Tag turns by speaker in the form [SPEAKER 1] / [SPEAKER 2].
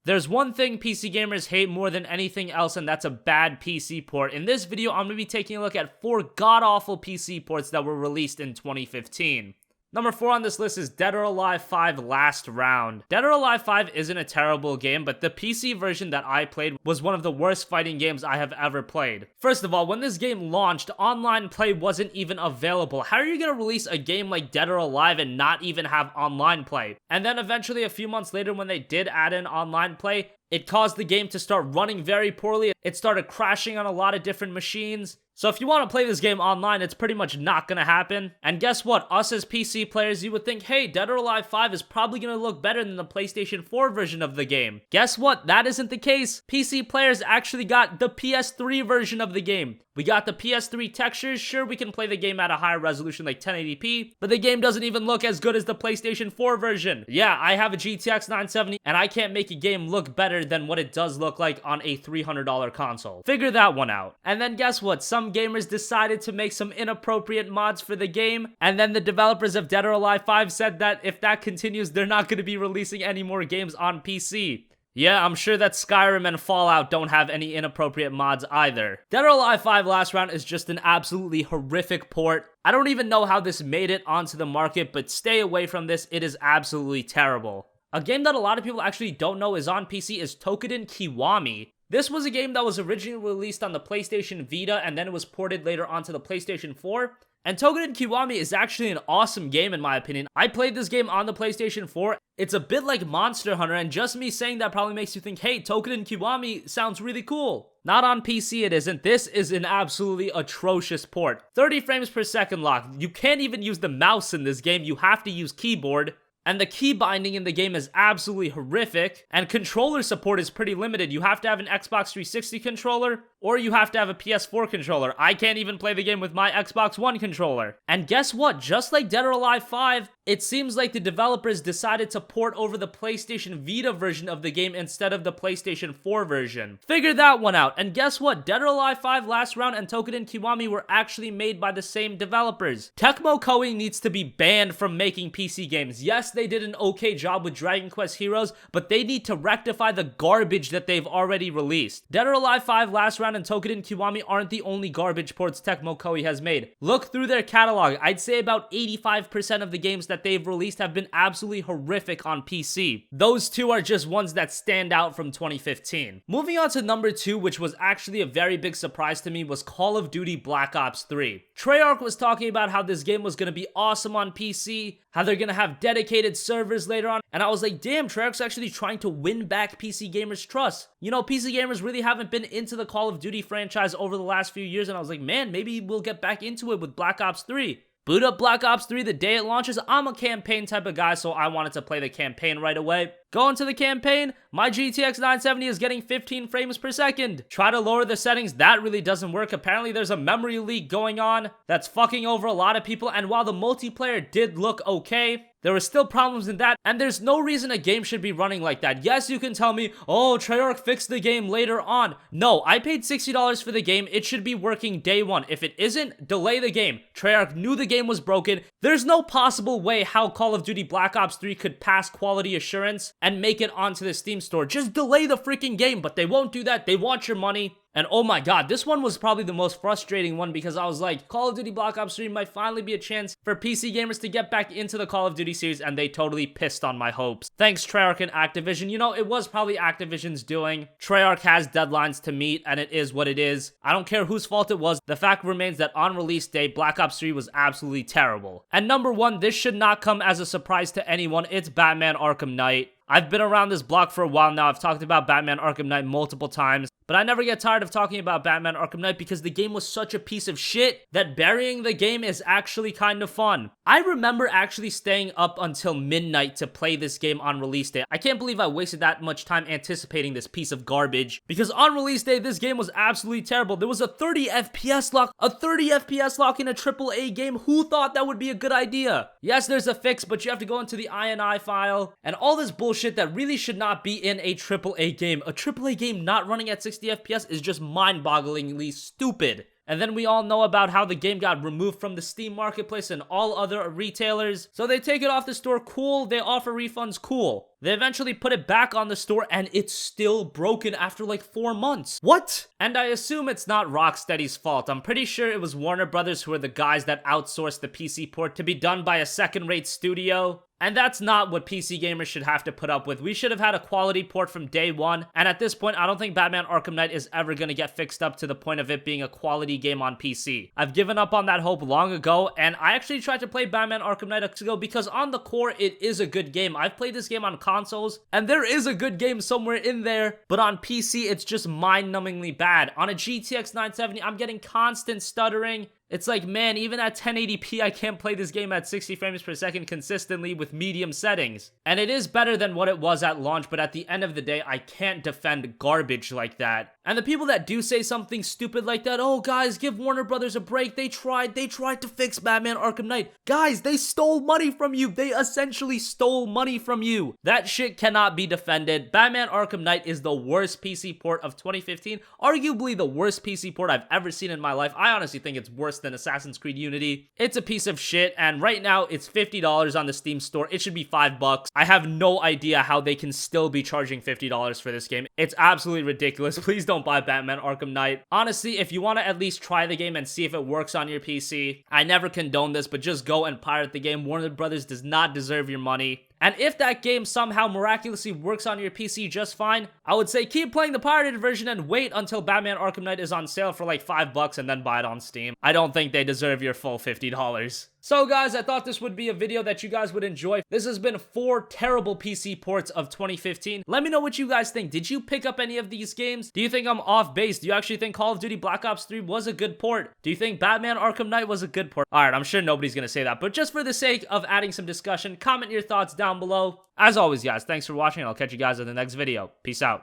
[SPEAKER 1] There's one thing PC gamers hate more than anything else, and that's a bad PC port. In this video, I'm going to be taking a look at 4 god-awful PC ports that were released in 2015. Number 4 on this list is Dead or Alive 5 Last Round. Dead or Alive 5 isn't a terrible game, but the PC version that I played was one of the worst fighting games I have ever played. First of all, when this game launched, online play wasn't even available. How are you gonna release a game like Dead or Alive and not even have online play? And then eventually, a few months later, when they did add in online play, it caused the game to start running very poorly. It started crashing on a lot of different machines. So if you want to play this game online, it's pretty much not going to happen. And guess what? Us as PC players, you would think, hey, Dead or Alive 5 is probably going to look better than the PlayStation 4 version of the game. Guess what? That isn't the case. PC players actually got the PS3 version of the game. We got the PS3 textures. Sure, we can play the game at a higher resolution like 1080p, but the game doesn't even look as good as the PlayStation 4 version. Yeah, I have a GTX 970, and I can't make a game look better than what it does look like on a $300 console. Figure that one out. And then guess what? Some gamers decided to make some inappropriate mods for the game, and then the developers of Dead or Alive 5 said that if that continues, they're not going to be releasing any more games on PC. Yeah, I'm sure that Skyrim and Fallout don't have any inappropriate mods either. Dead or Alive 5 Last Round is just an absolutely horrific port. I don't even know how this made it onto the market, but stay away from this. It is absolutely terrible. A game that a lot of people actually don't know is on PC is Toukiden Kiwami. This was a game that was originally released on the PlayStation Vita, and then it was ported later onto the PlayStation 4. And Toukiden Kiwami is actually an awesome game in my opinion. I played this game on the PlayStation 4. It's a bit like Monster Hunter, and just me saying that probably makes you think, hey, Toukiden Kiwami sounds really cool. Not on PC it isn't. This is an absolutely atrocious port. 30 frames per second lock. You can't even use the mouse in this game. You have to use keyboard. And the key binding in the game is absolutely horrific, and controller support is pretty limited. You have to have an Xbox 360 controller, or you have to have a PS4 controller. I can't even play the game with my Xbox One controller. And guess what? Just like Dead or Alive 5, it seems like the developers decided to port over the PlayStation Vita version of the game instead of the PlayStation 4 version. Figure that one out. And guess what? Dead or Alive 5 Last Round and Toukiden Kiwami were actually made by the same developers. Tecmo Koei needs to be banned from making PC games. Yes, they did an okay job with Dragon Quest Heroes, but they need to rectify the garbage that they've already released. Dead or Alive 5 Last Round and Toukiden Kiwami aren't the only garbage ports Tecmo Koei has made. Look through their catalog. I'd say about 85% of the games that they've released have been absolutely horrific on PC. Those two are just ones that stand out from 2015. Moving on to number 2, which was actually a very big surprise to me, was Call of Duty Black Ops 3. Treyarch was talking about how this game was going to be awesome on PC, how they're going to have dedicated servers later on, and I was like, damn, Treyarch's actually trying to win back PC gamers' trust. You know, PC gamers really haven't been into the Call of Duty franchise over the last few years, and I was like, man, maybe we'll get back into it with Black Ops 3. Boot up Black Ops 3 the day it launches. I'm a campaign type of guy, so I wanted to play the campaign right away. Go into the campaign, my GTX 970 is getting 15 frames per second. Try to lower the settings, that really doesn't work. Apparently there's a memory leak going on that's fucking over a lot of people, and while the multiplayer did look okay, there were still problems in that, and there's no reason a game should be running like that. Yes, you can tell me, oh, Treyarch fixed the game later on. No, I paid $60 for the game. It should be working day one. If it isn't, delay the game. Treyarch knew the game was broken. There's no possible way how Call of Duty Black Ops 3 could pass quality assurance and make it onto the Steam store. Just delay the freaking game, but they won't do that. They want your money. And oh my god, this one was probably the most frustrating one because I was like, Call of Duty Black Ops 3 might finally be a chance for PC gamers to get back into the Call of Duty series, and they totally pissed on my hopes. Thanks, Treyarch and Activision. You know, it was probably Activision's doing. Treyarch has deadlines to meet, and it is what it is. I don't care whose fault it was. The fact remains that on release day, Black Ops 3 was absolutely terrible. And number 1, this should not come as a surprise to anyone. It's Batman Arkham Knight. I've been around this block for a while now. I've talked about Batman Arkham Knight multiple times, but I never get tired of talking about Batman Arkham Knight because the game was such a piece of shit that burying the game is actually kind of fun. I remember actually staying up until midnight to play this game on release day. I can't believe I wasted that much time anticipating this piece of garbage because on release day, this game was absolutely terrible. There was a 30 FPS lock, in a AAA game. Who thought that would be a good idea? Yes, there's a fix, but you have to go into the INI file and all this bullshit that really should not be in a AAA game. A AAA game not running at 60 FPS is just mind-bogglingly stupid. and then we all know about how the game got removed from the Steam marketplace and all other retailers. So they take it off the store, cool. They offer refunds, cool. They eventually put it back on the store and it's still broken after like 4 months. What? And I assume it's not Rocksteady's fault. I'm pretty sure it was Warner Brothers who are the guys that outsourced the PC port to be done by a second-rate studio. And that's not what PC gamers should have to put up with. We should have had a quality port from day one. And at this point, I don't think Batman Arkham Knight is ever going to get fixed up to the point of it being a quality game on PC. I've given up on that hope long ago. And I actually tried to play Batman Arkham Knight ago because on the core, it is a good game. I've played this game on consoles and there is a good game somewhere in there. But on PC, it's just mind-numbingly bad. On a GTX 970, I'm getting constant stuttering. It's like, man, even at 1080p, I can't play this game at 60 frames per second consistently with medium settings. And it is better than what it was at launch, but at the end of the day, I can't defend garbage like that. And the people that do say something stupid like that, oh, guys, give Warner Brothers a break. They tried to fix Batman Arkham Knight. Guys, they stole money from you. They essentially stole money from you. That shit cannot be defended. Batman Arkham Knight is the worst PC port of 2015. Arguably the worst PC port I've ever seen in my life. I honestly think it's worse than Assassin's Creed Unity. It's a piece of shit, and right now it's $50 on the Steam store. It should be $5. I have no idea how they can still be charging $50 for this game. It's absolutely ridiculous. Please don't buy Batman Arkham Knight. Honestly, if you want to at least try the game and see if it works on your PC, I never condone this, but just go and pirate the game. Warner Brothers does not deserve your money. And if that game somehow miraculously works on your PC just fine, I would say keep playing the pirated version and wait until Batman Arkham Knight is on sale for like $5 and then buy it on Steam. I don't think they deserve your full $50. So guys, I thought this would be a video that you guys would enjoy. This has been 4 terrible PC ports of 2015. Let me know what you guys think. Did you pick up any of these games? Do you think I'm off base? Do you actually think Call of Duty Black Ops 3 was a good port? Do you think Batman Arkham Knight was a good port? Alright, I'm sure nobody's gonna say that, but just for the sake of adding some discussion, comment your thoughts down below. As always, guys, thanks for watching, and I'll catch you guys in the next video. Peace out.